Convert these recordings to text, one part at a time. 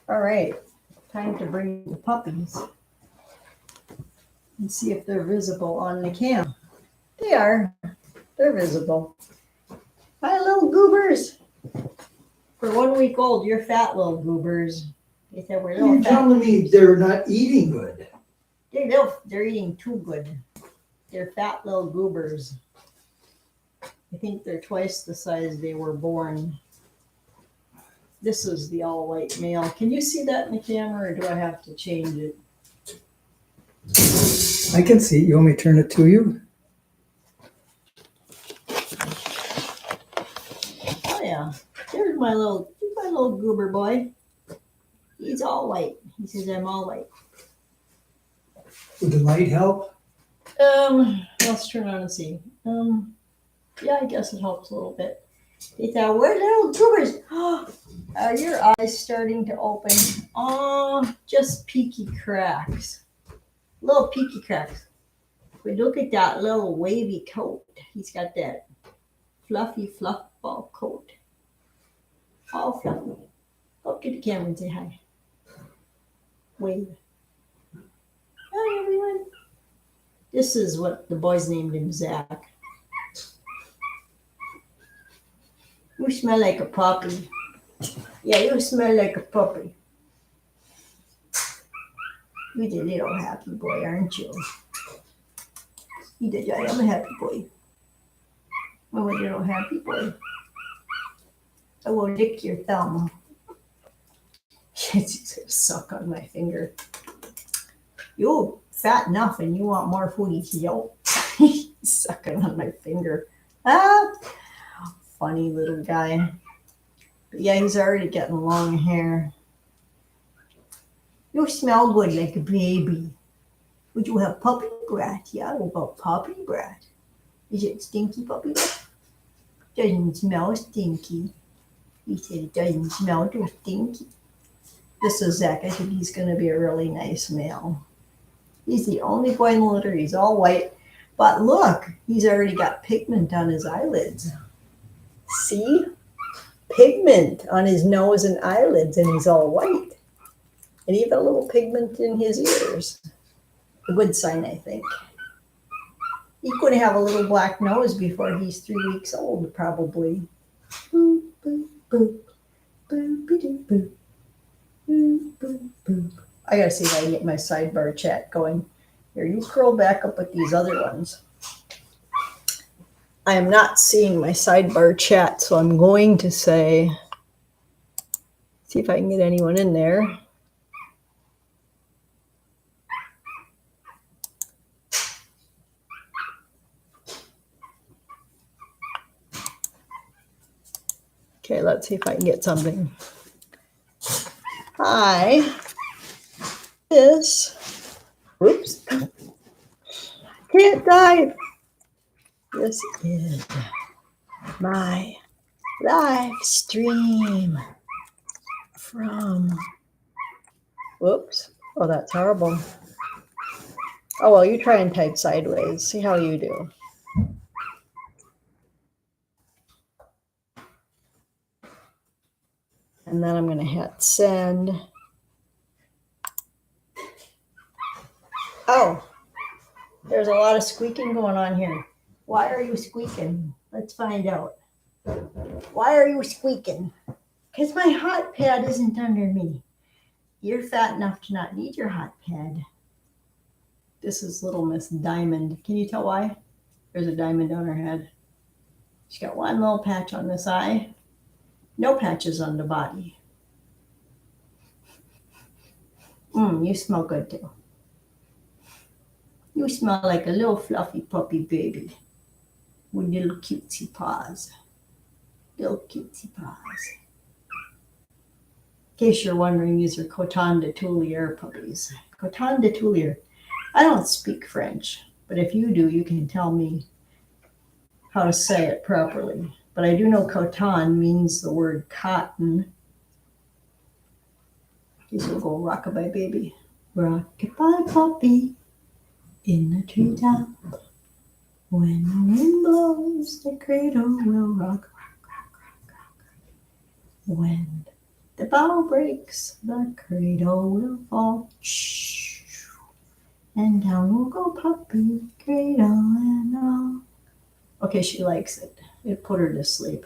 All right, time to bring the puppies and see if they're visible on the cam. They are. They're visible. Hi, little goobers. For 1 week old, you're fat little goobers. They said we're little You're fat. telling me they're not eating good. They're eating too good. They're fat little goobers. I think they're twice the size they were born. This is the all-white male. Can you see that in the camera, or do I have to change it? I can see. You want me to turn it to you? Oh yeah, there's my little goober boy. He's all white. He says I'm all white. Would the light help? Let's turn on and see. Yeah, I guess it helps a little bit. They thought we're little goobers. Are your eyes starting to open? Oh, just peaky cracks. Little peaky cracks. But look at that little wavy coat. He's got that fluffy fluff ball coat. All fluffy. Up to the camera and say hi. Wave. Hi, everyone. This is what the boys named him, Zach. You smell like a puppy. Yeah, you smell like a puppy. You're the little happy boy, aren't you? I am a happy boy. I'm a little happy boy. I will lick your thumb. She's gonna suck on my finger. You're fat enough and you want more food, yo. He's sucking on my finger. Ah, funny little guy. But yeah, he's already getting long hair. You smell good like a baby. Would you have puppy breath? Yeah, what about puppy breath? Is it stinky puppy breath? Doesn't smell stinky. He said it doesn't smell too stinky. This is Zach. I think he's going to be a really nice male. He's the only boy in the litter. He's all white. But look, he's already got pigment on his eyelids. See? Pigment on his nose and eyelids, and he's all white. And even a little pigment in his ears. A good sign, I think. He could have a little black nose before he's 3 weeks old, probably. Boop, boop, boop. Boop, boop, boop, boop, boop. I gotta see if I can get my sidebar chat going. Here, you curl back up with these other ones. I am not seeing my sidebar chat, so I'm going to say, see if I can get anyone in there. Okay, let's see if I can get something. Hi. Oops. Can't dive. This is my live stream from, whoops. Oh, that's horrible. Oh, well, you try and type sideways. See how you do. And then I'm going to hit send. Oh, there's a lot of squeaking going on here. Why are you squeaking? Let's find out. Why are you squeaking? Because my hot pad isn't under me. You're fat enough to not need your hot pad. This is little Miss Diamond. Can you tell why? There's a diamond on her head. She's got one little patch on this eye. No patches on the body. You smell good too. You smell like a little fluffy puppy baby with little cutesy paws. Little cutesy paws. In case you're wondering, these are Coton De Tulear puppies. Coton De Tulear. I don't speak French, but if you do, you can tell me how to say it properly. But I do know coton means the word cotton. This will go rockabye baby. Rockabye puppy in the treetop. When the wind blows, the cradle will rock, rock, rock, rock, rock. When the bow breaks, the cradle will fall. And down will go puppy, cradle and all. Okay, she likes it. It put her to sleep.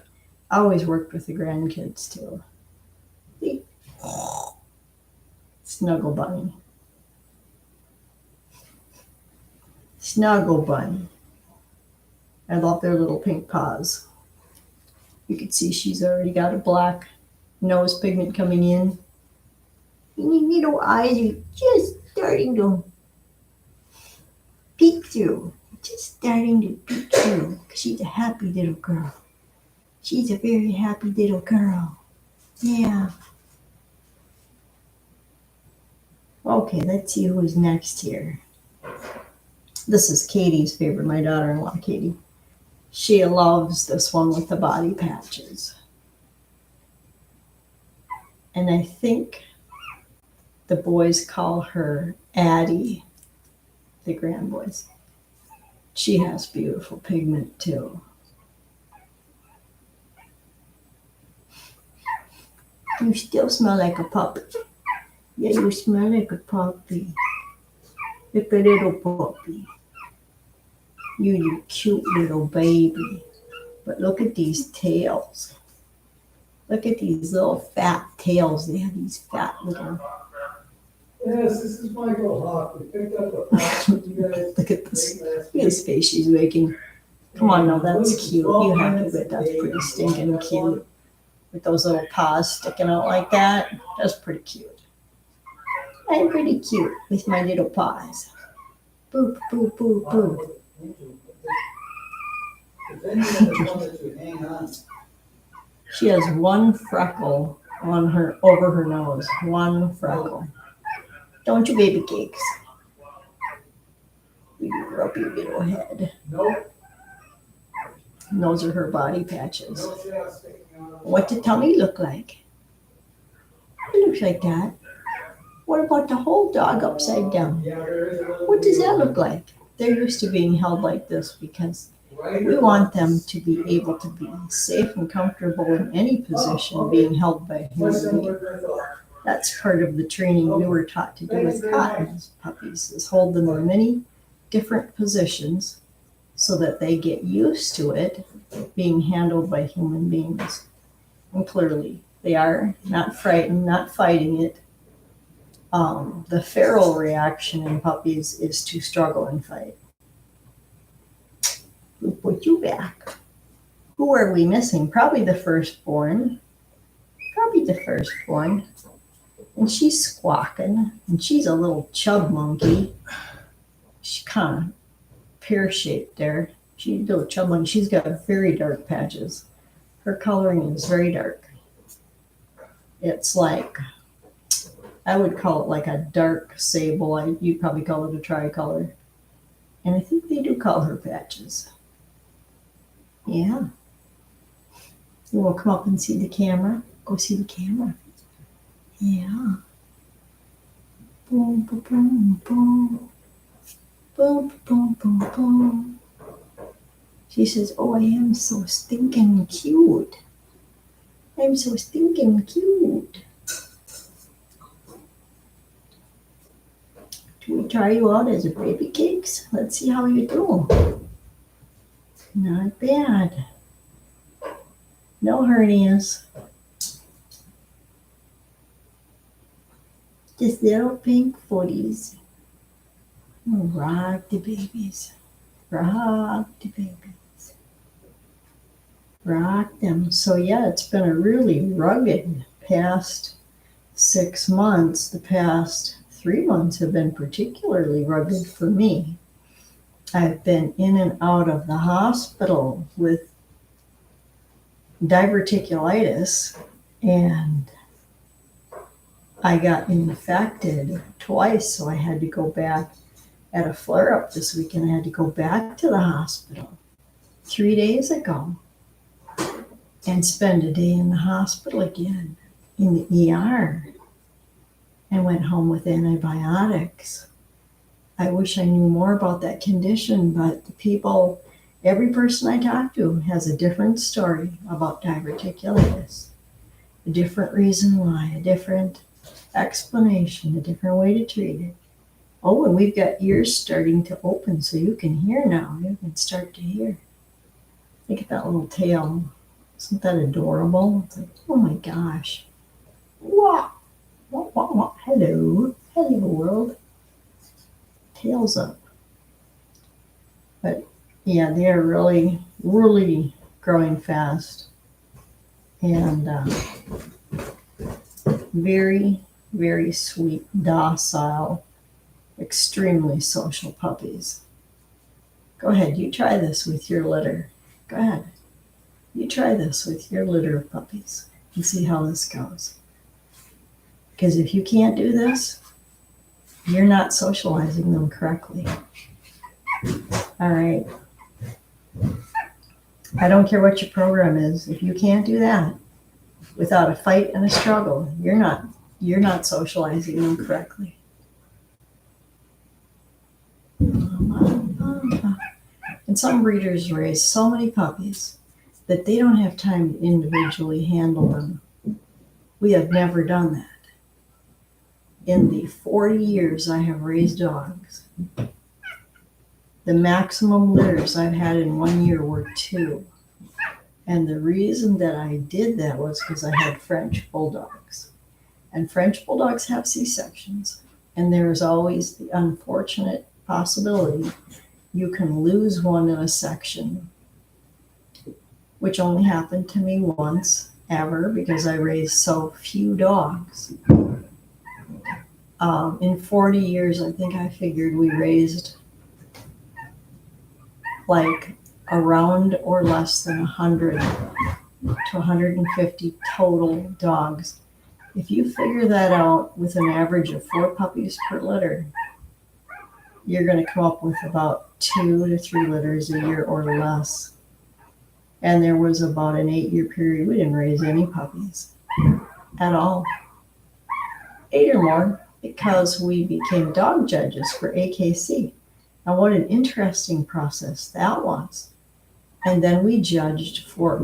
I always worked with the grandkids too. See? Snuggle bunny. Snuggle bunny. I love their little pink paws. You can see she's already got a black nose pigment coming in. And your little eyes are just starting to peek through. Just starting to peek through. Because she's a happy little girl. She's a very happy little girl. Yeah. Okay, let's see who's next here. This is Katie's favorite, my daughter-in-law, Katie. She loves this one with the body patches. And I think the boys call her Addie, the grandboys. She has beautiful pigment too. You still smell like a puppy. Yeah, you smell like a puppy. Like a little puppy. You cute little baby. But look at these tails. Look at these little fat tails. They have these fat little... Yes, this is Michael Hawk. We picked up a box with you guys. Look at this. Look at this face she's making. Come on now, that's cute. You have to admit that's pretty stinking cute. With those little paws sticking out like that. That's pretty cute. I'm pretty cute with my little paws. Boop, boop, boop, boop. She has one freckle on her, over her nose. One freckle. Don't you, baby cakes? You rub your little head. Nope. And those are her body patches. What did tummy look like? It looks like that. What about the whole dog upside down? What does that look like? They're used to being held like this because we want them to be able to be safe and comfortable in any position being held by a human being. That's part of the training we were taught to do with Coton as puppies, is hold them in many different positions so that they get used to it being handled by human beings. And clearly, they are not frightened, not fighting it. The feral reaction in puppies is to struggle and fight. We'll put you back. Who are we missing? Probably the firstborn. Probably the firstborn. And she's squawking, and she's a little chub monkey. She's kind of pear-shaped there. She's a little chub monkey. She's got very dark patches. Her coloring is very dark. It's like, I would call it like a dark sable. You'd probably call it a tricolor. And I think they do call her patches. Yeah. You want to come up and see the camera? Go see the camera. Yeah. Boom, boom, boom, boom. Boom, boom, boom, boom. She says, oh, I am so stinking cute. I'm so stinking cute. Do we try you out as a baby cakes? Let's see how you do. Not bad. No hernias. Just little pink footies. Rock the babies. Rock the babies. Rock them. So yeah, it's been a really rugged past 6 months. The past 3 months have been particularly rugged for me. I've been in and out of the hospital with diverticulitis, and I got infected twice, so I had to go back at a flare-up this weekend. I had to go back to the hospital 3 days ago and spend a day in the hospital again, in the ER, and went home with antibiotics. I wish I knew more about that condition, but the people, every person I talk to has a different story about diverticulitis. a different reason why, a different explanation, a different way to treat it. Oh, and we've got ears starting to open so you can hear now. You can start to hear. Look at that little tail. Isn't that adorable? It's like, oh my gosh. Wah, wah, wah, wah. Hello. Hello, world. Tails up. But yeah, they are really, really growing fast. And very, very sweet, docile, extremely social puppies. Go ahead, you try this with your litter. Go ahead. You try this with your litter of puppies and see how this goes. Because if you can't do this, you're not socializing them correctly. All right. I don't care what your program is. If you can't do that without a fight and a struggle, you're not socializing them correctly. And some breeders raise so many puppies that they don't have time to individually handle them. We have never done that. In the 40 years I have raised dogs, the maximum litters I've had in 1 year were 2. And the reason that I did that was because I had French bulldogs. And French bulldogs have C-sections. And there is always the unfortunate possibility you can lose one in a section, which only happened to me once ever because I raised so few dogs. In 40 years, I think I figured we raised like around or less than 100 to 150 total dogs. If you figure that out with an average of 4 puppies per litter, you're going to come up with about 2 to 3 litters a year or less. And there was about an 8-year period we didn't raise any puppies at all. 8 or more, because we became dog judges for AKC. Now, what an interesting process that was. And then we judged for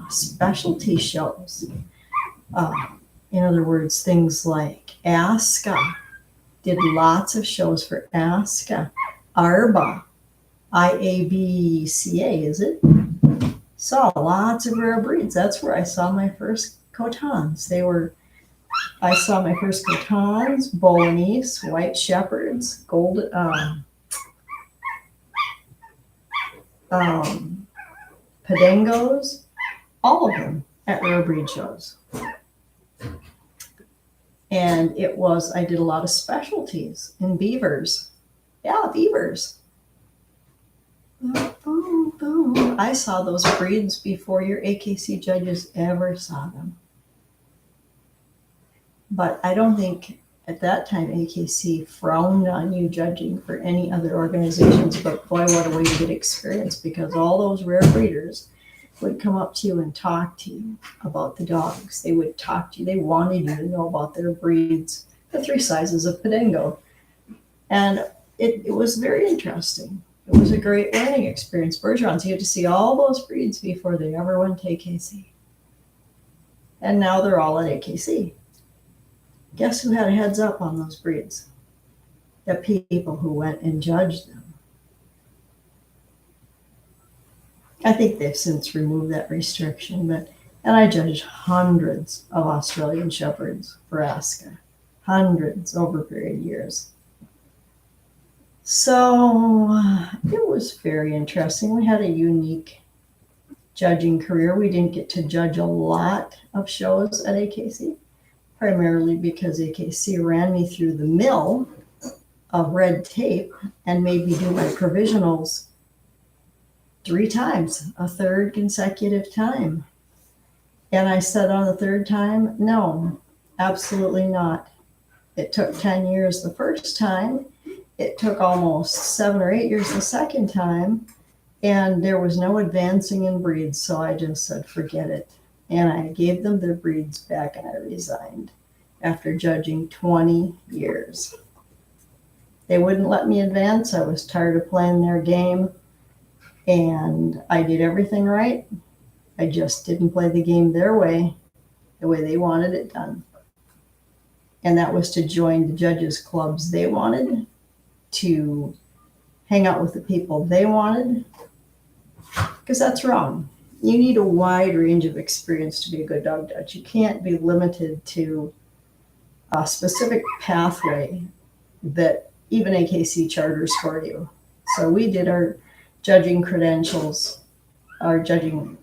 specialty shows. In other words, things like ASCA. Did lots of shows for ASCA. ARBA. IABCA, is it? Saw lots of rare breeds. That's where I saw my first Cotons. I saw my first Cotons, Bolognese, White Shepherds, Golden, Pedengos, all of them at rare breed shows. And I did a lot of specialties in beavers. Yeah, beavers. Boom, boom. I saw those breeds before your AKC judges ever saw them. But I don't think at that time AKC frowned on you judging for any other organizations, but boy, what a way to get experience, because all those rare breeders would come up to you and talk to you about the dogs. They would talk to you. They wanted you to know about their breeds, the 3 sizes of Podengo. And it was very interesting. It was a great learning experience. Bergerons, you had to see all those breeds before they ever went to AKC. And now they're all at AKC. Guess who had a heads up on those breeds? The people who went and judged them. I think they've since removed that restriction, and I judged hundreds of Australian Shepherds for ASCA. Hundreds over a period of years. So it was very interesting. We had a unique judging career. We didn't get to judge a lot of shows at AKC, primarily because AKC ran me through the mill of red tape and made me do my provisionals 3 times, a third consecutive time. And I said on the 3rd time, no, absolutely not. It took 10 years the first time. It took almost 7 or 8 years the second time. And there was no advancing in breeds. So I just said, forget it. And I gave them their breeds back and I resigned after judging 20 years. They wouldn't let me advance. I was tired of playing their game. And I did everything right. I just didn't play the game their way. the way they wanted it done. And that was to join the judges' clubs they wanted, to hang out with the people they wanted, because that's wrong. You need a wide range of experience to be a good dog judge. You can't be limited to a specific pathway that even AKC charters for you. So we did our judging credentials, our judging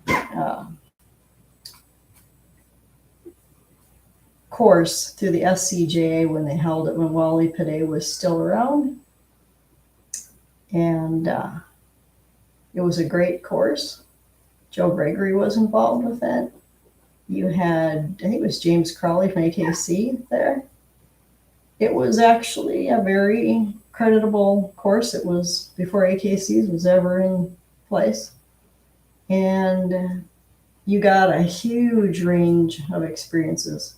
course through the SCJA when they held it, when Wally Pade was still around. And it was a great course. Joe Gregory was involved with it. You had, I think it was James Crowley from AKC there. It was actually a very creditable course. It was before AKC's was ever in place. And you got a huge range of experiences.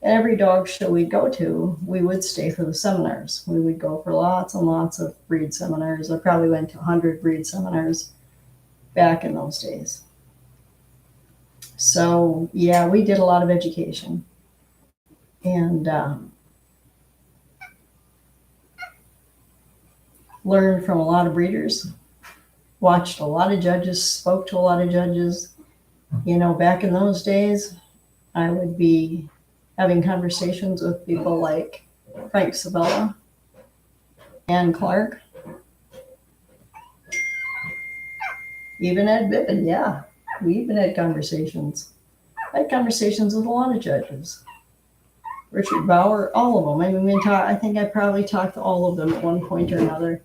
And every dog show we'd go to, we would stay for the seminars. We would go for lots and lots of breed seminars. I probably went to 100 breed seminars back in those days. So, yeah, we did a lot of education. And learned from a lot of breeders, watched a lot of judges, spoke to a lot of judges. You know, back in those days, I would be having conversations with people like Frank Sabella, Ann Clark, even Ed Bippen. Yeah, we even had conversations. I had conversations with a lot of judges. Richard Bauer, all of them. I mean, I think I probably talked to all of them at one point or another.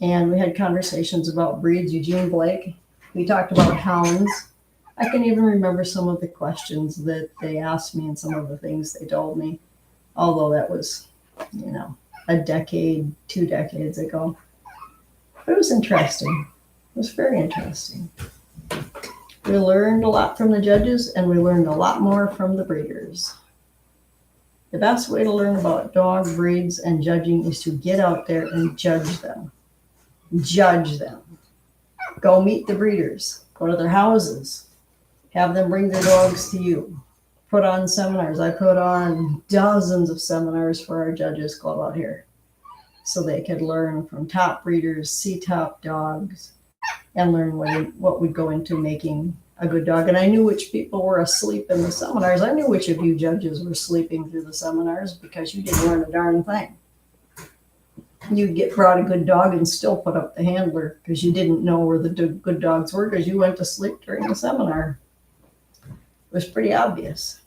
And we had conversations about breeds. Eugene Blake, we talked about hounds. I can even remember some of the questions that they asked me and some of the things they told me, although that was, you know, a decade, 2 decades ago. But it was interesting. It was very interesting. We learned a lot from the judges, and we learned a lot more from the breeders. The best way to learn about dog breeds and judging is to get out there and judge them. Judge them. Go meet the breeders. Go to their houses. Have them bring their dogs to you. Put on seminars. I put on dozens of seminars for our judges club out here so they could learn from top breeders, see top dogs, and learn what would go into making a good dog. And I knew which people were asleep in the seminars. I knew which of you judges were sleeping through the seminars because you didn't learn a darn thing. You'd get brought a good dog and still put up the handler because you didn't know where the good dogs were because you went to sleep during the seminar. It was pretty obvious.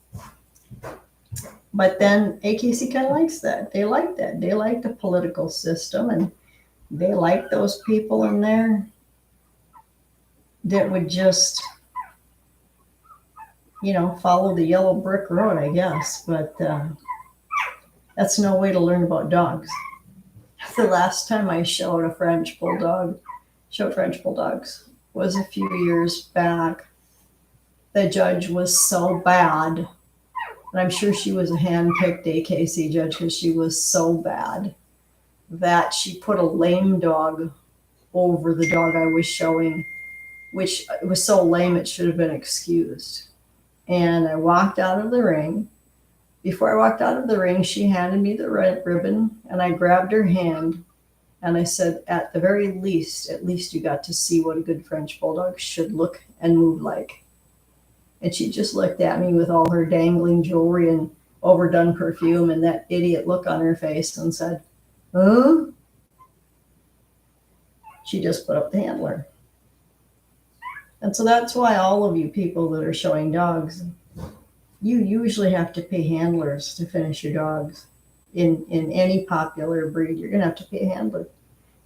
But then AKC kind of likes that. They like that. They like the political system, and they like those people in there that would just, you know, follow the yellow brick road, I guess. But that's no way to learn about dogs. The last time I showed French Bulldogs was a few years back. The judge was so bad, and I'm sure she was a hand-picked AKC judge because she was so bad that she put a lame dog over the dog I was showing, which was so lame it should have been excused. And I walked out of the ring. Before I walked out of the ring, she handed me the red ribbon, and I grabbed her hand, and I said, at the very least, at least you got to see what a good French Bulldog should look and move like. And she just looked at me with all her dangling jewelry and overdone perfume and that idiot look on her face and said, huh? She just put up the handler. And so that's why all of you people that are showing dogs, you usually have to pay handlers to finish your dogs. In any popular breed, you're going to have to pay a handler.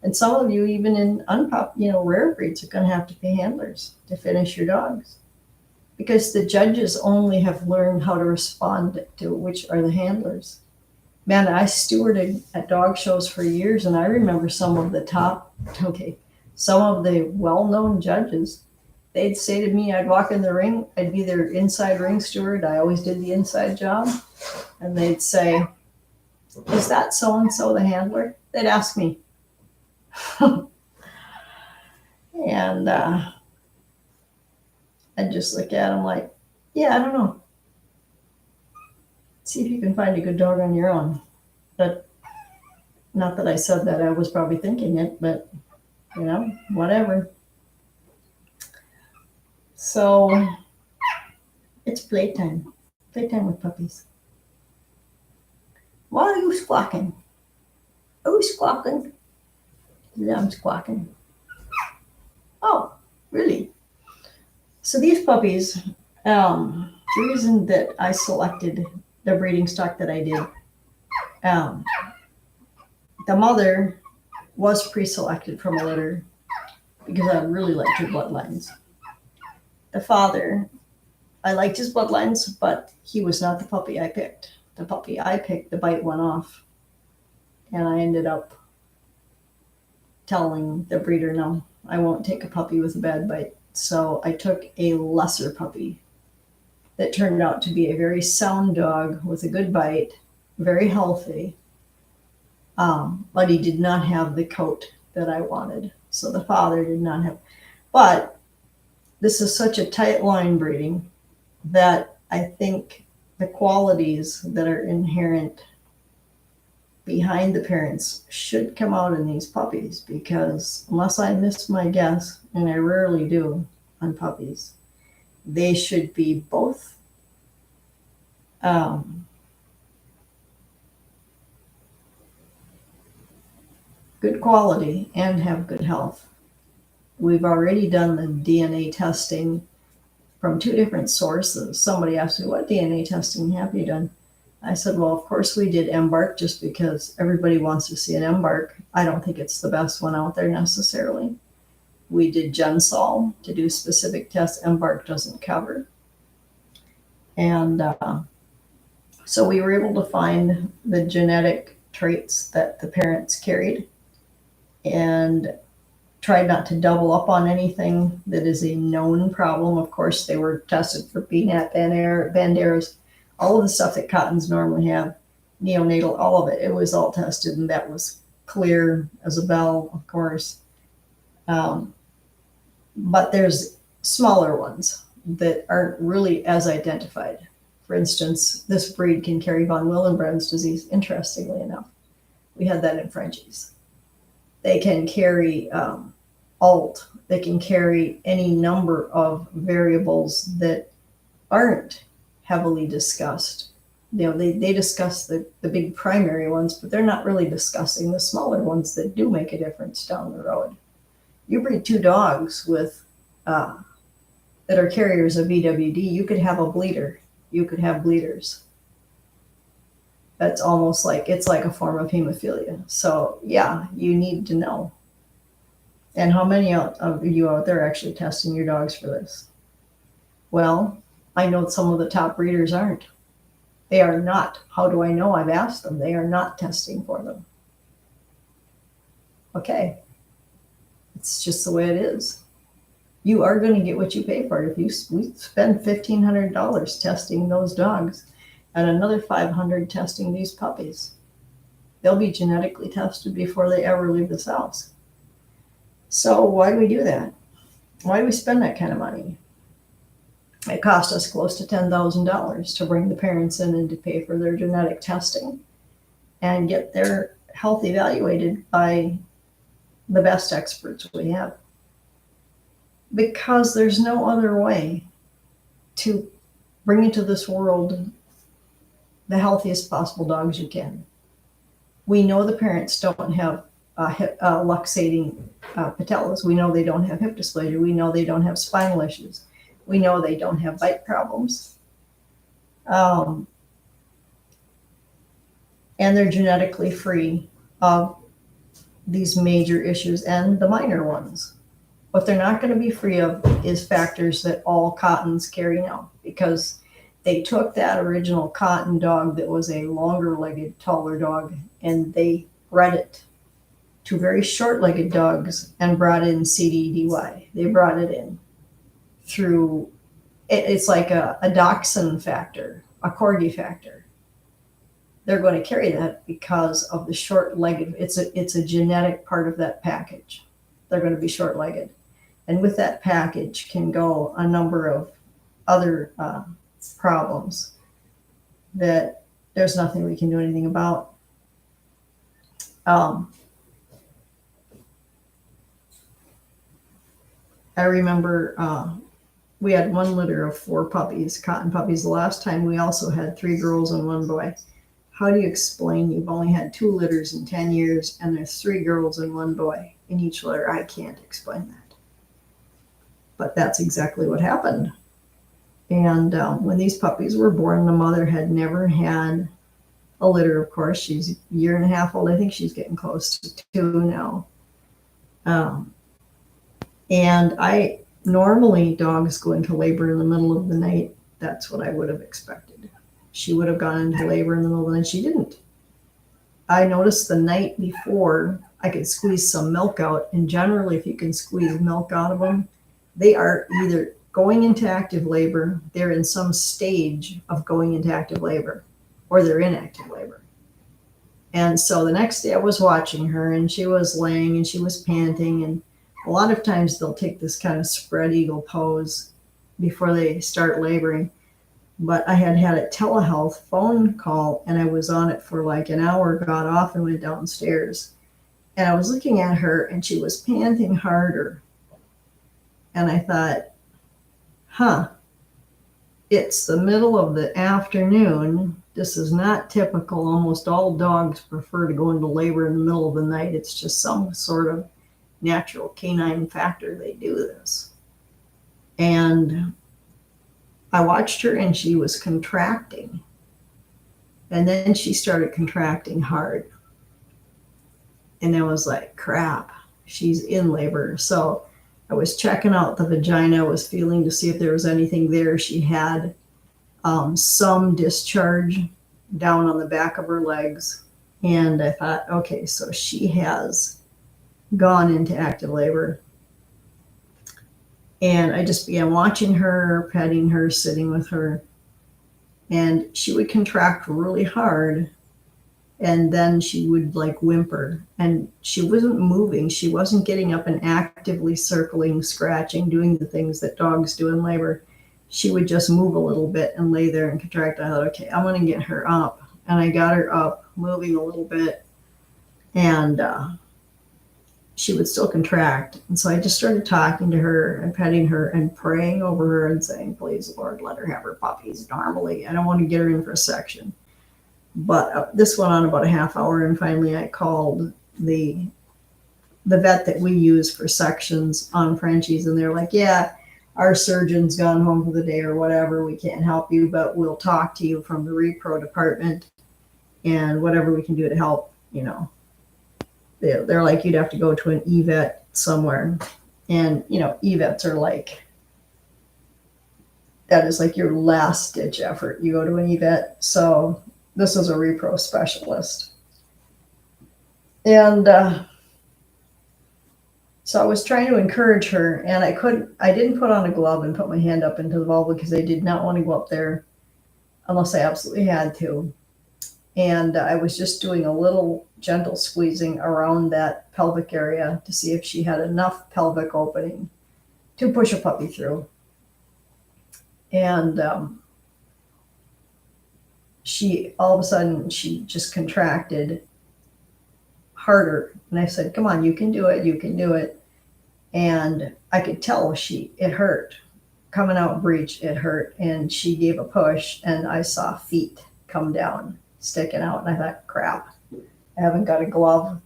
And some of you, even in rare breeds, are going to have to pay handlers to finish your dogs. Because the judges only have learned how to respond to which are the handlers. Man, I stewarded at dog shows for years, and I remember some of the well-known judges. They'd say to me, I'd walk in the ring, I'd be their inside ring steward. I always did the inside job. And they'd say, is that so-and-so the handler? They'd ask me. And I'd just look at them like, yeah, I don't know. See if you can find a good dog on your own. But not that I said that, I was probably thinking it, but whatever. So it's playtime. Playtime with puppies. Why are you squawking? Who's squawking? I'm squawking. Oh, really? So these puppies, the reason that I selected the breeding stock that I did, the mother was pre-selected from a litter because I really liked her bloodlines. The father, I liked his bloodlines, but he was not the puppy I picked. The puppy I picked, the bite went off, and I ended up telling the breeder, no, I won't take a puppy with a bad bite. So I took a lesser puppy that turned out to be a very sound dog with a good bite, very healthy, but he did not have the coat that I wanted. So the father did not have, but this is such a tight line breeding that I think the qualities that are inherent behind the parents should come out in these puppies, because unless I miss my guess, and I rarely do on puppies, they should be both good quality and have good health. We've already done the DNA testing from 2 different sources. Somebody asked me, what DNA testing have you done? I said, well, of course we did embark, just because everybody wants to see an embark. I don't think it's the best one out there necessarily. We did Gensol to do specific tests embark doesn't cover. And so we were able to find the genetic traits that the parents carried and tried not to double up on anything that is a known problem. Of course, they were tested for BNAT, Banderas, all of the stuff that Cotons normally have, neonatal, all of it. It was all tested, and that was clear as a bell, of course. But there's smaller ones that aren't really as identified. For instance, this breed can carry von Willebrand's disease, interestingly enough. We had that in Frenchies. They can carry alt. They can carry any number of variables that aren't heavily discussed. They discuss the big primary ones, but they're not really discussing the smaller ones that do make a difference down the road. You breed 2 dogs with that are carriers of VWD, you could have a bleeder. You could have bleeders. That's almost like, it's like a form of hemophilia. So yeah, you need to know. And how many of you out there are actually testing your dogs for this? Well, I know some of the top breeders aren't. They are not. How do I know? I've asked them. They are not testing for them. Okay. It's just the way it is. You are going to get what you pay for it. If we spend $1,500 testing those dogs and another $500 testing these puppies, they'll be genetically tested before they ever leave this house. So why do we do that? Why do we spend that kind of money? It cost us close to $10,000 to bring the parents in and to pay for their genetic testing and get their health evaluated by the best experts we have. Because there's no other way to bring into this world the healthiest possible dogs you can. We know the parents don't have luxating patellas. We know they don't have hip dysplasia. We know they don't have spinal issues. We know they don't have bite problems. And they're genetically free of these major issues and the minor ones. What they're not going to be free of is factors that all Cotons carry now, because they took that original Coton dog that was a longer-legged, taller dog, and they bred it to very short-legged dogs and brought in CDDY. They brought it in through, it's like a dachshund factor, a corgi factor. They're going to carry that because of the short-legged, it's a genetic part of that package. They're going to be short-legged. And with that package can go a number of other problems that there's nothing we can do anything about. I remember we had one litter of 4 puppies, Coton puppies. The last time we also had 3 girls and 1 boy. How do you explain you've only had 2 litters in 10 years and there's 3 girls and 1 boy in each litter? I can't explain that. But that's exactly what happened. And when these puppies were born, the mother had never had a litter, of course. She's a year and a half old. I think she's getting close to 2 now. And normally dogs go into labor in the middle of the night. That's what I would have expected. She would have gone into labor in the middle of the night. She didn't. I noticed the night before I could squeeze some milk out. And generally, if you can squeeze milk out of them, they are either going into active labor, they're in some stage of going into active labor, or they're in active labor. And so the next day I was watching her, and she was laying and she was panting, and a lot of times they'll take this kind of spread eagle pose before they start laboring. But I had a telehealth phone call, and I was on it for like an hour, got off and went downstairs. And I was looking at her, and she was panting harder. And I thought, it's the middle of the afternoon. This is not typical. Almost all dogs prefer to go into labor in the middle of the night. It's just some sort of natural canine factor they do this. And I watched her, and she was contracting. And then she started contracting hard. And I was like, crap, she's in labor. So I was checking out the vagina. I was feeling to see if there was anything there. She had some discharge down on the back of her legs. And I thought, okay, so she has gone into active labor. And I just began watching her, petting her, sitting with her. And she would contract really hard. And then she would like whimper, and she wasn't moving. She wasn't getting up and actively circling, scratching, doing the things that dogs do in labor. She would just move a little bit and lay there and contract. I thought, okay, I'm going to get her up. And I got her up, moving a little bit, and she would still contract. And so I just started talking to her and petting her and praying over her and saying, please, Lord, let her have her puppies normally. I don't want to get her in for a section. But this went on about a half hour, and finally I called the vet that we use for sections on Frenchies, and they're like, yeah, our surgeon's gone home for the day or whatever. We can't help you, but we'll talk to you from the repro department, and whatever we can do to help, you know. They're like, you'd have to go to an e-vet somewhere. And, you know, e-vets are like, that is like your last ditch effort. You go to an e-vet. So this is a repro specialist. And so I was trying to encourage her, and I didn't put on a glove and put my hand up into the vulva because I did not want to go up there unless I absolutely had to. And I was just doing a little gentle squeezing around that pelvic area to see if she had enough pelvic opening to push a puppy through. And she, all of a sudden, she just contracted harder. And I said, come on, you can do it. You can do it. And I could tell it hurt. Coming out breech, it hurt. And she gave a push, and I saw feet come down, sticking out. And I thought, crap, I haven't got a glove,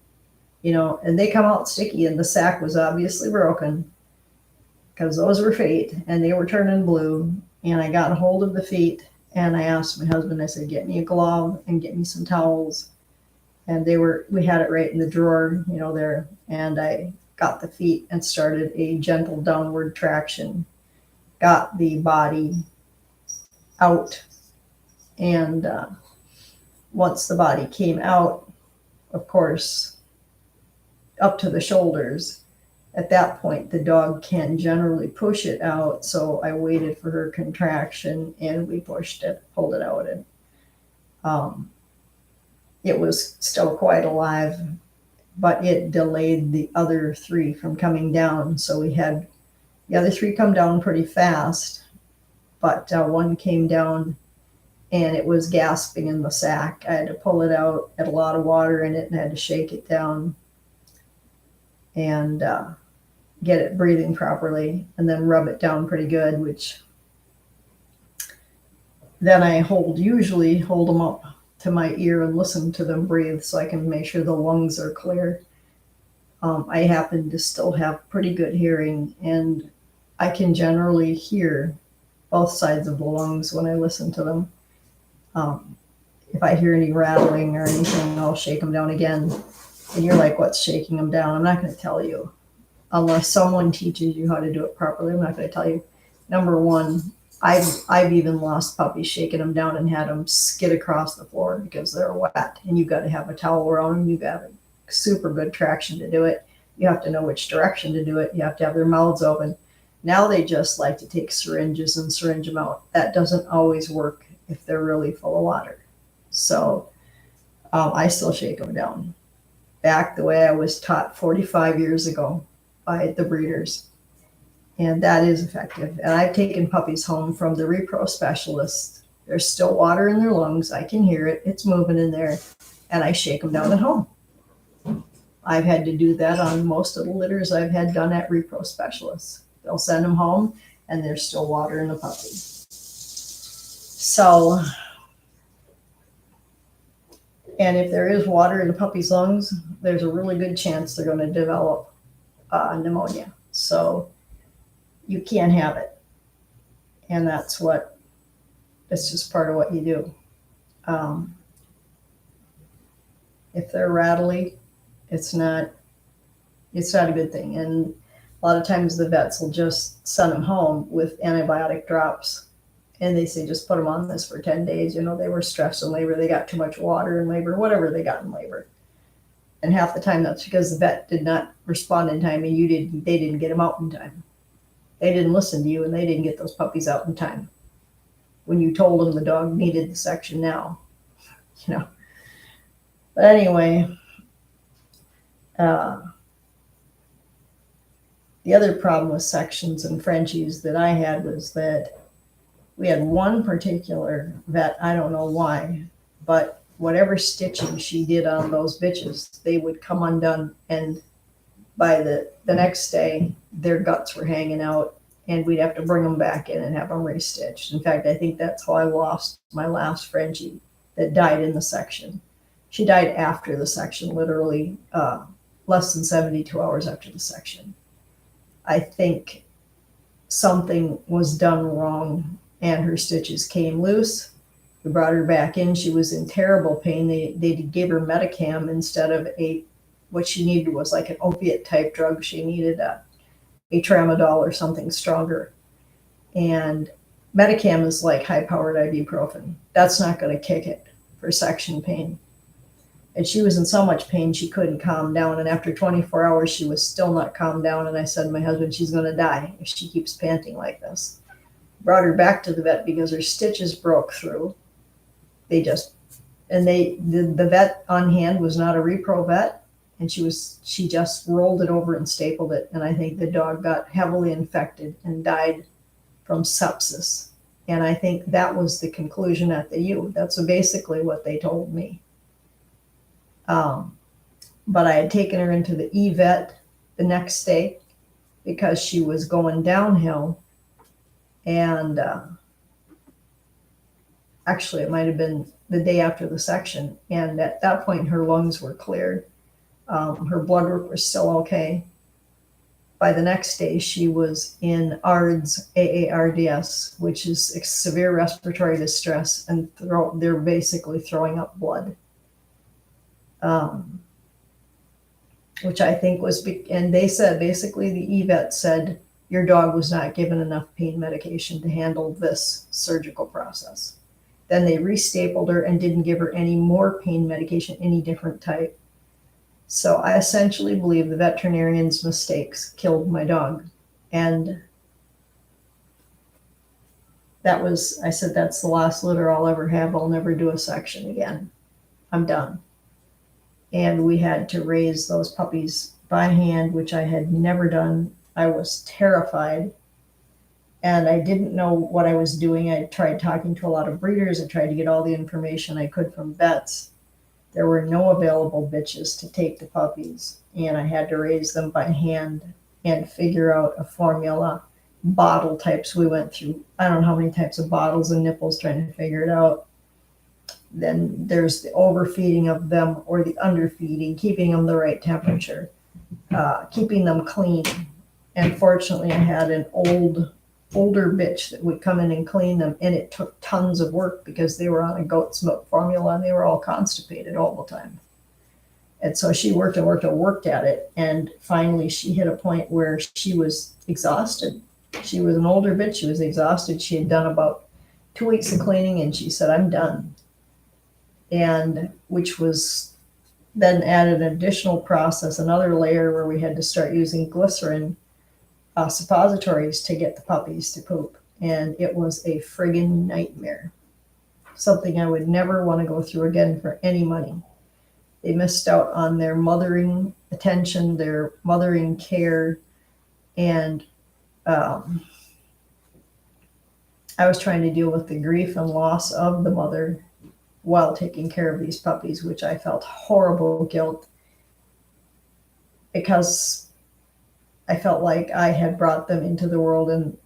you know, and they come out sticky, and the sac was obviously broken because those were feet, and they were turning blue. And I got a hold of the feet, and I asked my husband, I said, get me a glove and get me some towels. And we had it right in the drawer, you know, there. And I got the feet and started a gentle downward traction, got the body out. And once the body came out, of course, up to the shoulders, at that point, the dog can generally push it out. So I waited for her contraction, and we pushed it, pulled it out. And it was still quite alive, but it delayed the other 3 from coming down. So we had the other 3 come down pretty fast, but one came down and it was gasping in the sack. I had to pull it out, had a lot of water in it, and had to shake it down and get it breathing properly, and then rub it down pretty good, which then I usually hold them up to my ear and listen to them breathe so I can make sure the lungs are clear. I happen to still have pretty good hearing, and I can generally hear both sides of the lungs when I listen to them. If I hear any rattling or anything, I'll shake them down again. And you're like, what's shaking them down? I'm not going to tell you. Unless someone teaches you how to do it properly, I'm not going to tell you. Number one, I've even lost puppies shaking them down and had them skid across the floor because they're wet. And you've got to have a towel around them. You've got a super good traction to do it. You have to know which direction to do it. You have to have their mouths open. Now they just like to take syringes and syringe them out. That doesn't always work if they're really full of water. So I still shake them down. Back the way I was taught 45 years ago by the breeders. And that is effective. And I've taken puppies home from the repro specialist. There's still water in their lungs. I can hear it. It's moving in there. And I shake them down at home. I've had to do that on most of the litters I've had done at repro specialists. They'll send them home and there's still water in the puppy. So, and if there is water in the puppy's lungs, there's a really good chance they're going to develop pneumonia. So you can't have it. And that's just part of what you do. If they're rattly, it's not a good thing. And a lot of times the vets will just send them home with antibiotic drops. And they say, just put them on this for 10 days. They were stressed in labor. They got too much water in labor, whatever they got in labor. And half the time that's because the vet did not respond in time and they didn't get them out in time. They didn't listen to you and they didn't get those puppies out in time. When you told them the dog needed the section now, But anyway, the other problem with sections and Frenchies that I had was that we had one particular vet, I don't know why, but whatever stitching she did on those bitches, they would come undone. And by the next day, their guts were hanging out and we'd have to bring them back in and have them restitched. In fact, I think that's how I lost my last Frenchie that died in the section. She died after the section, literally less than 72 hours after the section. I think something was done wrong and her stitches came loose. We brought her back in. She was in terrible pain. They gave her Medicam instead of what she needed was like an opiate type drug. She needed a tramadol or something stronger. And Medicam is like high-powered ibuprofen. That's not going to kick it for section pain. And she was in so much pain she couldn't calm down. And after 24 hours, she was still not calmed down. And I said to my husband, she's going to die if she keeps panting like this. Brought her back to the vet because her stitches broke through. The vet on hand was not a repro vet. And she just rolled it over and stapled it. And I think the dog got heavily infected and died from sepsis. And I think that was the conclusion at the U. That's basically what they told me. But I had taken her into the E-vet the next day because she was going downhill. And actually, it might have been the day after the section. And at that point, her lungs were cleared. Her blood work was still okay. By the next day, she was in ARDS, AARDS, which is severe respiratory distress, and they're basically throwing up blood. Which I think was, and they said, basically the E-vet said, your dog was not given enough pain medication to handle this surgical process. Then they restapled her and didn't give her any more pain medication, any different type. So I essentially believe the veterinarian's mistakes killed my dog. And I said, that's the last litter I'll ever have. I'll never do a section again. I'm done. And we had to raise those puppies by hand, which I had never done. I was terrified. And I didn't know what I was doing. I tried talking to a lot of breeders. I tried to get all the information I could from vets. There were no available bitches to take the puppies, and I had to raise them by hand and figure out a formula. Bottle types we went through. I don't know how many types of bottles and nipples trying to figure it out. Then there's the overfeeding of them or the underfeeding, keeping them the right temperature, keeping them clean. And fortunately, I had an older bitch that would come in and clean them, and it took tons of work because they were on a goat's milk formula and they were all constipated all the time. And so she worked and worked and worked at it, and finally she hit a point where she was exhausted. She was an older bitch. She was exhausted. She had done about 2 weeks of cleaning, and she said, "I'm done." And which was then added an additional process, another layer where we had to start using glycerin suppositories to get the puppies to poop. And it was a friggin' nightmare. Something I would never want to go through again for any money. They missed out on their mothering attention, their mothering care, and I was trying to deal with the grief and loss of the mother while taking care of these puppies, which I felt horrible guilt because I felt like I had brought them into the world and,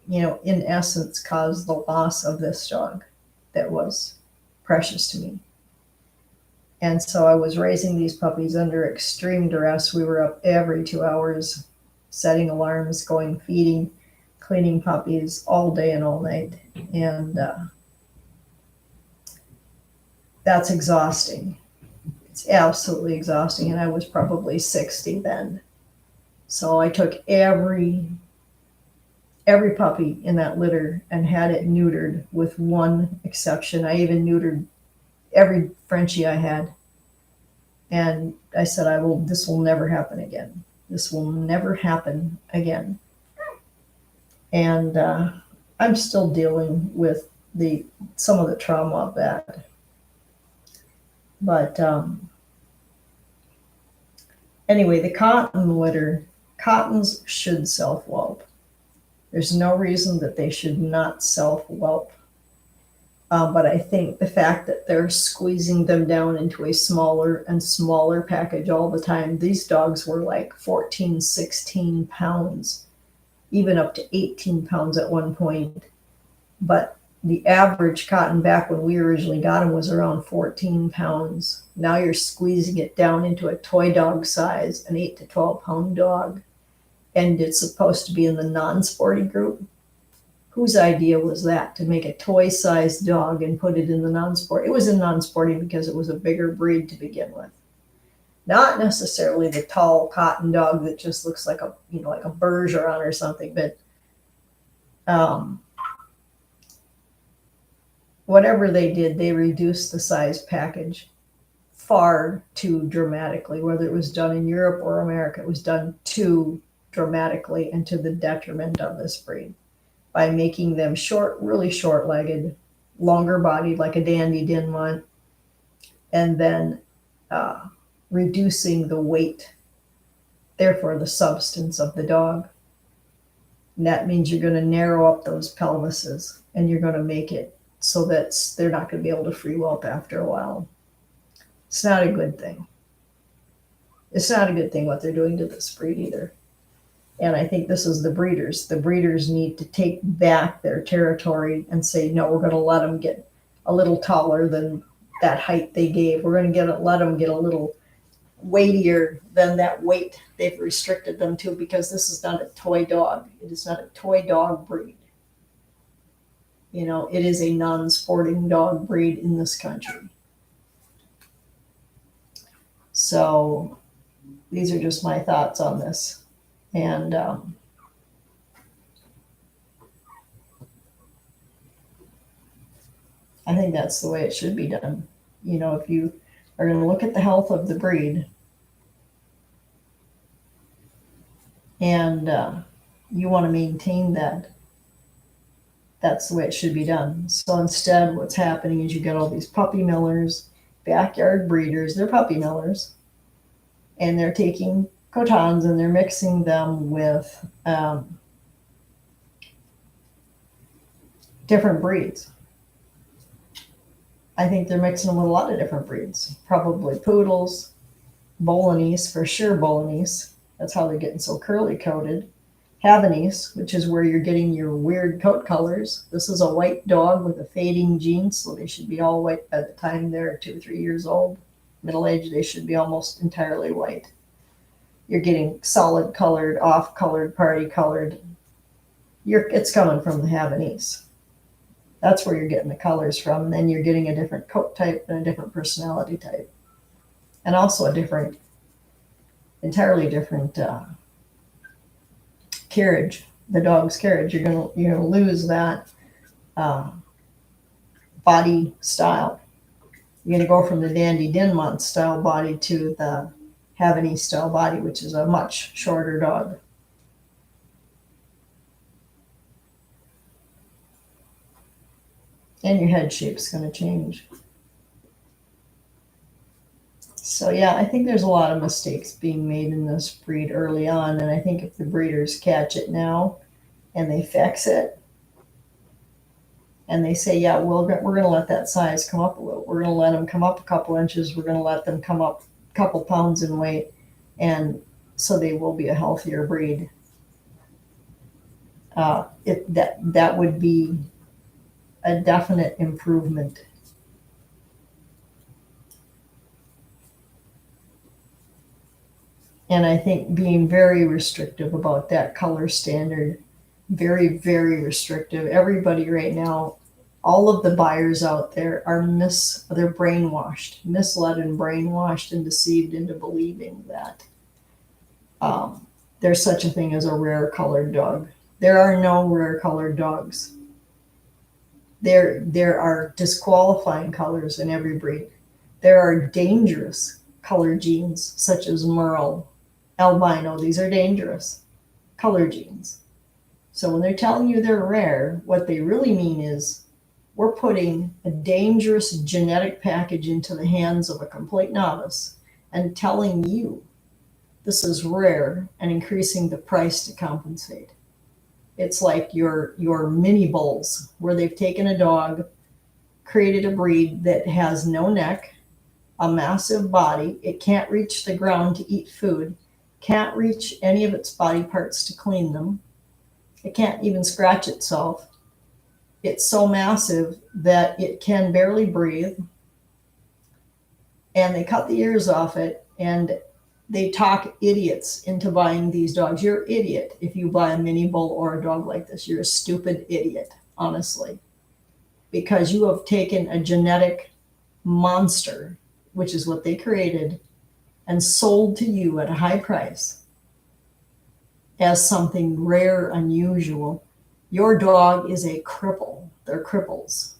in essence, caused the loss of this dog that was precious to me. And so I was raising these puppies under extreme duress. We were up every 2 hours, setting alarms, going feeding, cleaning puppies all day and all night. And that's exhausting. It's absolutely exhausting. And I was probably 60 then. So I took every puppy in that litter and had it neutered with one exception. I even neutered every Frenchie I had. And I said, this will never happen again. This will never happen again. And I'm still dealing with some of the trauma of that. But anyway, the cotton litter, cottons should self-whelp. There's no reason that they should not self-whelp. But I think the fact that they're squeezing them down into a smaller and smaller package all the time, these dogs were like 14, 16 pounds, even up to 18 pounds at one point. But the average cotton back when we originally got them was around 14 pounds. Now you're squeezing it down into a toy dog size, an 8 to 12 pound dog. And it's supposed to be in the non-sporty group. Whose idea was that, to make a toy-sized dog and put it in the non-sport? It was in non-sporty because it was a bigger breed to begin with. Not necessarily the tall cotton dog that just looks like a Bergeron or something, but whatever they did, they reduced the size package far too dramatically. Whether it was done in Europe or America, it was done too dramatically and to the detriment of this breed, by making them short, really short-legged, longer-bodied like a Dandy Dinmont, and then reducing the weight, therefore the substance of the dog. And that means you're going to narrow up those pelvises, and you're going to make it so that they're not going to be able to free whelp after a while. It's not a good thing. It's not a good thing what they're doing to this breed either. And I think this is the breeders. The breeders need to take back their territory and say, no, we're going to let them get a little taller than that height they gave. We're going to let them get a little weightier than that weight they've restricted them to, because this is not a toy dog. It is not a toy dog breed. It is a non-sporting dog breed in this country. So these are just my thoughts on this. And I think that's the way it should be done. If you are going to look at the health of the breed and you want to maintain that, that's the way it should be done. So instead, what's happening is you get all these puppy millers, backyard breeders, they're puppy millers, and they're taking Cotons and they're mixing them with different breeds. I think they're mixing them with a lot of different breeds. Probably poodles, Bolognese, for sure Bolognese. That's how they're getting so curly coated. Havanese, which is where you're getting your weird coat colors. This is a white dog with a fading gene, so they should be all white by the time they're 2 or 3 years old. Middle age, they should be almost entirely white. You're getting solid colored, off colored, party colored. It's coming from the Havanese. That's where you're getting the colors from. And then you're getting a different coat type and a different personality type. And also a different, entirely different carriage, the dog's carriage. You're gonna lose that body style. You're gonna go from the Dandy Dinmont style body to the Havanese style body, which is a much shorter dog. And your head shape's gonna change. So yeah, I think there's a lot of mistakes being made in this breed early on, and I think if the breeders catch it now and they fix it, and they say, yeah, we're going to let that size come up a little. We're going to let them come up a couple inches. We're going to let them come up a couple pounds in weight, and so they will be a healthier breed. That would be a definite improvement. And I think being very restrictive about that color standard, very, very restrictive. Everybody right now, all of the buyers out there they're brainwashed, misled and brainwashed and deceived into believing that there's such a thing as a rare colored dog. There are no rare colored dogs. There are disqualifying colors in every breed. There are dangerous color genes such as merle, albino. These are dangerous color genes. So when they're telling you they're rare, what they really mean is we're putting a dangerous genetic package into the hands of a complete novice and telling you this is rare and increasing the price to compensate. It's like your mini bulls, where they've taken a dog, created a breed that has no neck, a massive body. It can't reach the ground to eat food, can't reach any of its body parts to clean them. It can't even scratch itself. It's so massive that it can barely breathe. And they cut the ears off it, and they talk idiots into buying these dogs. You're an idiot if you buy a mini bull or a dog like this. You're a stupid idiot, honestly, because you have taken a genetic monster, which is what they created, and sold to you at a high price as something rare, unusual. Your dog is a cripple. They're cripples.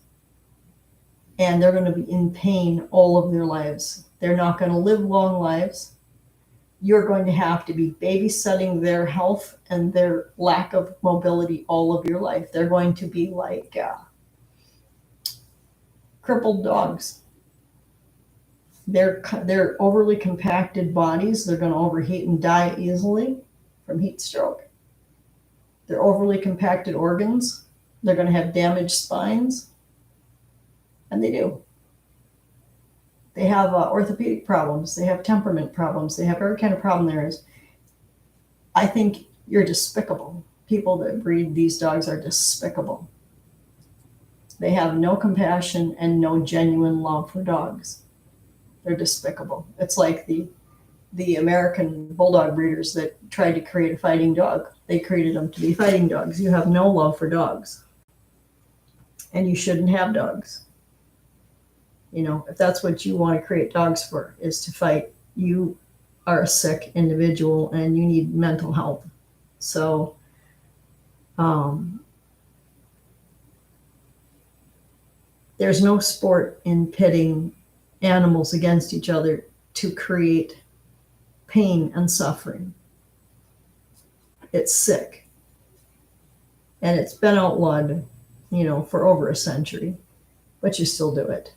And they're going to be in pain all of their lives. They're not going to live long lives. You're going to have to be babysitting their health and their lack of mobility all of your life. They're going to be like crippled dogs. They're overly compacted bodies. They're going to overheat and die easily from heat stroke. They're overly compacted organs. They're going to have damaged spines. And they do. They have orthopedic problems. They have temperament problems. They have every kind of problem there is. I think you're despicable. People that breed these dogs are despicable. They have no compassion and no genuine love for dogs. They're despicable. It's like the American bulldog breeders that tried to create a fighting dog. They created them to be fighting dogs. You have no love for dogs. And you shouldn't have dogs. You know, if that's what you want to create dogs for, is to fight, you are a sick individual and you need mental health. So, there's no sport in pitting animals against each other to create pain and suffering. It's sick. And it's been outlawed, for over a century, but you still do it.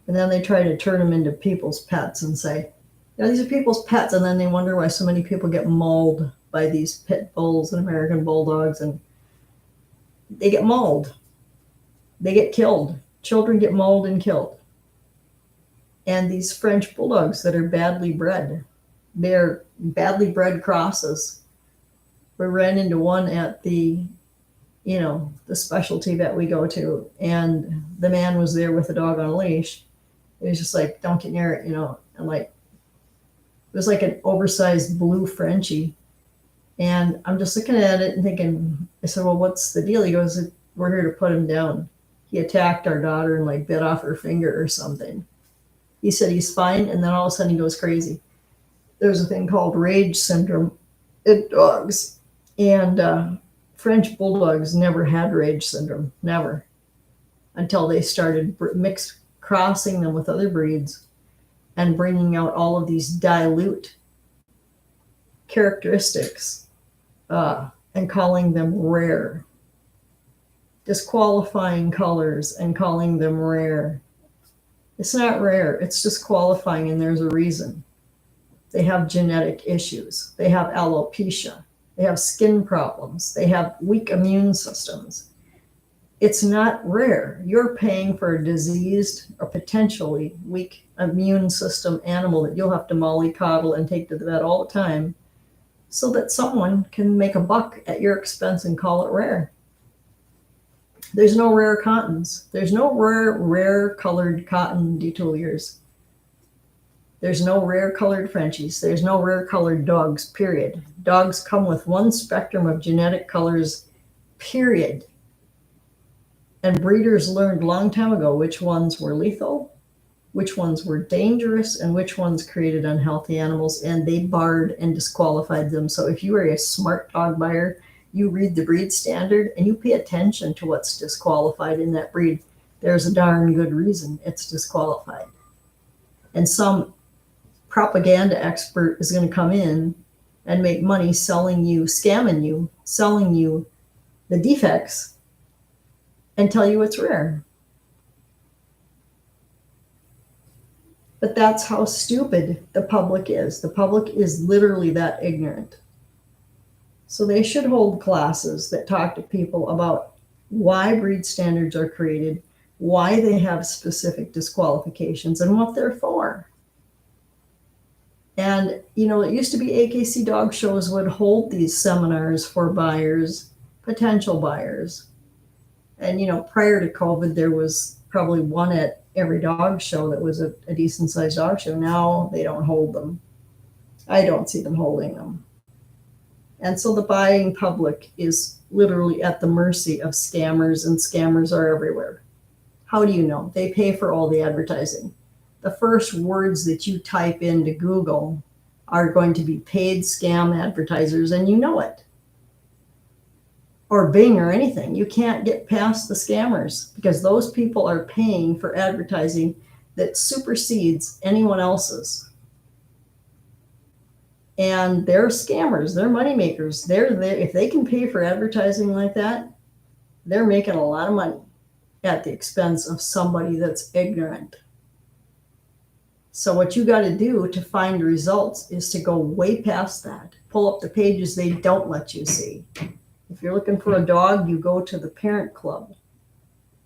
And then they try to turn them into people's pets and say, these are people's pets. And then they wonder why so many people get mauled by these pit bulls and American bulldogs. And they get mauled. They get killed. Children get mauled and killed. And these French bulldogs that are badly bred, they're badly bred crosses. We ran into one at the specialty vet we go to, and the man was there with a dog on a leash. He was just like, don't get near it, and like, it was like an oversized blue Frenchie. And I'm just looking at it and thinking, I said, well, what's the deal? He goes, we're here to put him down. He attacked our daughter and like bit off her finger or something. He said he's fine, and then all of a sudden he goes crazy. There's a thing called rage syndrome in dogs, and French bulldogs never had rage syndrome, never, until they started crossing them with other breeds and bringing out all of these dilute characteristics and calling them rare, disqualifying colors and calling them rare. It's not rare, it's disqualifying, and there's a reason. They have genetic issues. They have alopecia. They have skin problems. They have weak immune systems. It's not rare. You're paying for a diseased or potentially weak immune system animal that you'll have to mollycoddle and take to the vet all the time so that someone can make a buck at your expense and call it rare. There's no rare cottons. There's no rare colored Coton De Tulears. There's no rare colored Frenchies. There's no rare colored dogs, period. Dogs come with one spectrum of genetic colors, period. And breeders learned a long time ago which ones were lethal, which ones were dangerous, and which ones created unhealthy animals, and they barred and disqualified them. So if you are a smart dog buyer, you read the breed standard and you pay attention to what's disqualified in that breed. There's a darn good reason it's disqualified. And some propaganda expert is going to come in and make money selling you, scamming you, selling you the defects and tell you it's rare. But that's how stupid the public is. The public is literally that ignorant. So they should hold classes that talk to people about why breed standards are created, why they have specific disqualifications, and what they're for. And, it used to be AKC dog shows would hold these seminars for buyers, potential buyers. And, prior to COVID, there was probably one at every dog show that was a decent sized dog show. Now they don't hold them. I don't see them holding them. And so the buying public is literally at the mercy of scammers, and scammers are everywhere. How do you know? They pay for all the advertising. The first words that you type into Google are going to be paid scam advertisers, and you know it. Or Bing or anything. You can't get past the scammers because those people are paying for advertising that supersedes anyone else's. And they're scammers, they're moneymakers. They're there. If they can pay for advertising like that, they're making a lot of money at the expense of somebody that's ignorant. So what you got to do to find results is to go way past that. Pull up the pages they don't let you see. If you're looking for a dog, you go to the parent club.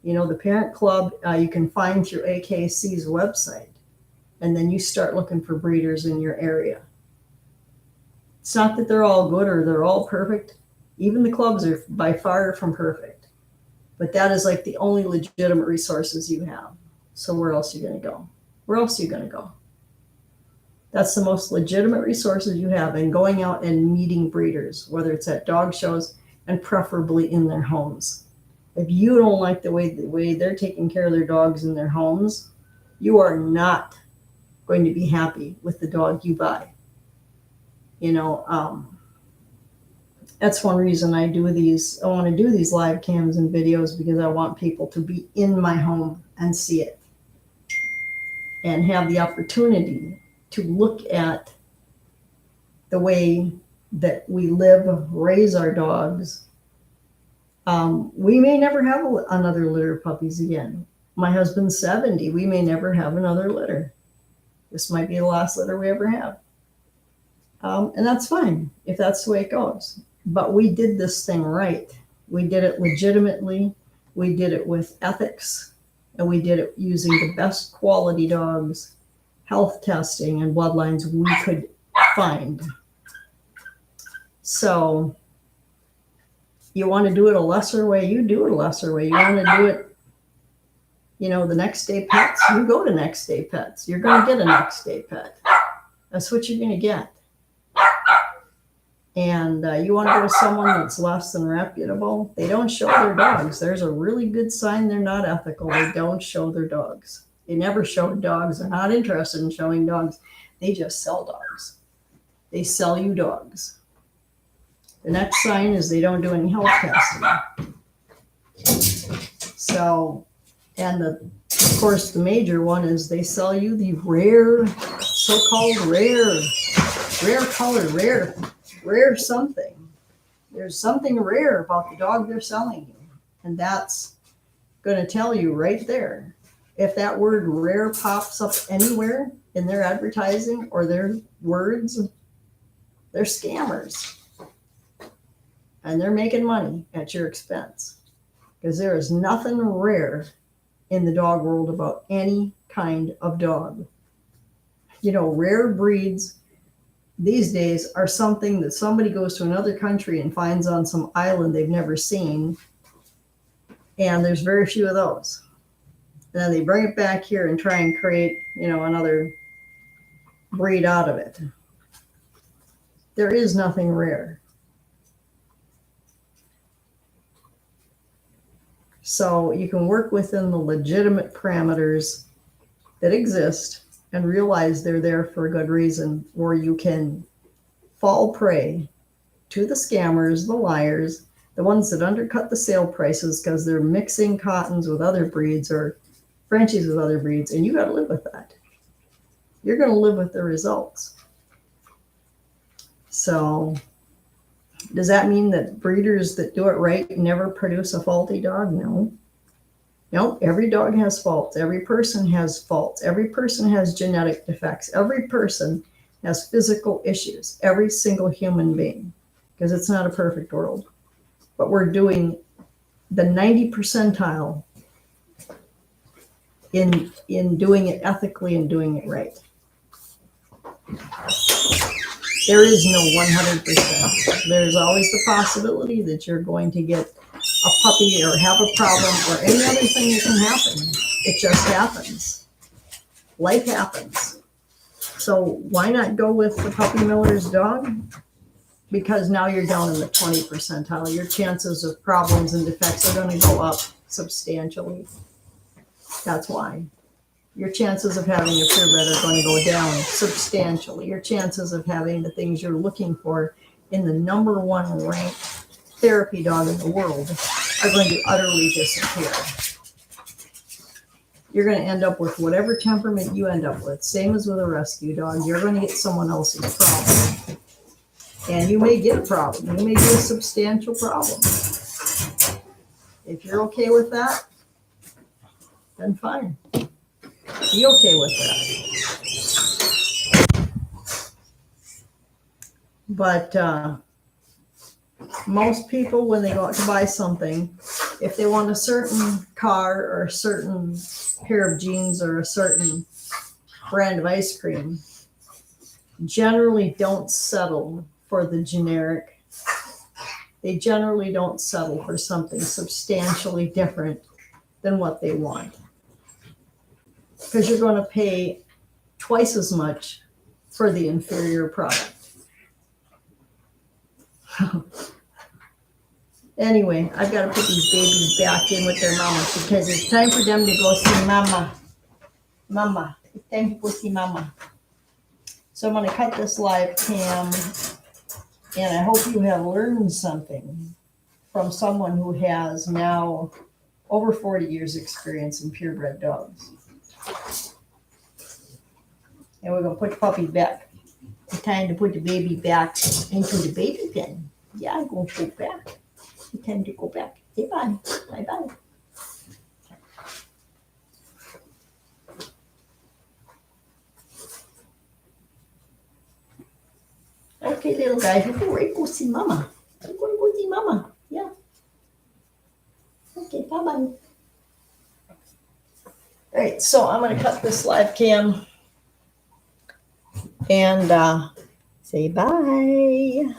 The parent club you can find through AKC's website. And then you start looking for breeders in your area. It's not that they're all good or they're all perfect. Even the clubs are by far from perfect. But that is like the only legitimate resources you have. So where else are you going to go? Where else are you going to go? That's the most legitimate resources you have, and going out and meeting breeders, whether it's at dog shows and preferably in their homes. If you don't like the way they're taking care of their dogs in their homes, you are not going to be happy with the dog you buy. That's one reason I do these. I want to do these live cams and videos because I want people to be in my home and see it and have the opportunity to look at the way that we live, raise our dogs. We may never have another litter of puppies again. My husband's 70. We may never have another litter. This might be the last litter we ever have. And that's fine if that's the way it goes. But we did this thing right. We did it legitimately. We did it with ethics, and we did it using the best quality dogs, health testing, and bloodlines we could find. So you want to do it a lesser way, you do it a lesser way. You want to do it, the next day pets, you go to next day pets. You're going to get a next day pet. That's what you're going to get. And you want to go to someone that's less than reputable, they don't show their dogs. There's a really good sign they're not ethical. They don't show their dogs. They never show dogs. They're not interested in showing dogs. They just sell dogs. They sell you dogs. The next sign is they don't do any health testing. So, and of course, the major one is they sell you the rare, so-called rare color, rare something. There's something rare about the dog they're selling you. And that's going to tell you right there. If that word rare pops up anywhere in their advertising or their words, they're scammers. And they're making money at your expense. Because there is nothing rare in the dog world about any kind of dog. Rare breeds these days are something that somebody goes to another country and finds on some island they've never seen. And there's very few of those. And then they bring it back here and try and create, another breed out of it. There is nothing rare. So you can work within the legitimate parameters that exist and realize they're there for a good reason, or you can fall prey to the scammers, the liars, the ones that undercut the sale prices because they're mixing Cotons with other breeds or Frenchies with other breeds, and you got to live with that. You're going to live with the results. So does that mean that breeders that do it right never produce a faulty dog? No. No, every dog has faults. Every person has faults. Every person has genetic defects. Every person has physical issues. Every single human being, because it's not a perfect world. But we're doing the 90 percentile in doing it ethically and doing it right. There is no 100%. There's always the possibility that you're going to get a puppy or have a problem or any other thing that can happen. It just happens. Life happens. So why not go with the puppy miller's dog? Because now you're down in the 20 percentile. Your chances of problems and defects are going to go up substantially. That's why. Your chances of having a purebred are going to go down substantially. Your chances of having the things you're looking for in the number one ranked therapy dog in the world are going to utterly disappear. You're going to end up with whatever temperament you end up with. Same as with a rescue dog. You're going to get someone else's problem. And you may get a problem. You may get a substantial problem. If you're okay with that, then fine. Be okay with that. But most people, when they go out to buy something, if they want a certain car or a certain pair of jeans or a certain brand of ice cream, generally don't settle for the generic. They generally don't settle for something substantially different than what they want. Because you're going to pay twice as much for the inferior product. Anyway, I've got to put these babies back in with their mama because it's time for them to go see mama. Mama, it's time to go see mama. So I'm going to cut this live cam, and I hope you have learned something from someone who has now over 40 years experience in purebred dogs. And we're going to put the puppy back. It's time to put the baby back into the baby pen. Yeah, I'm going to go back. It's time to go back. Say bye. Bye-bye. Okay, little guys, we're going to go see mama. We're going to go see mama. Yeah. Okay. Bye-bye. All right, so I'm going to cut this live cam and say bye.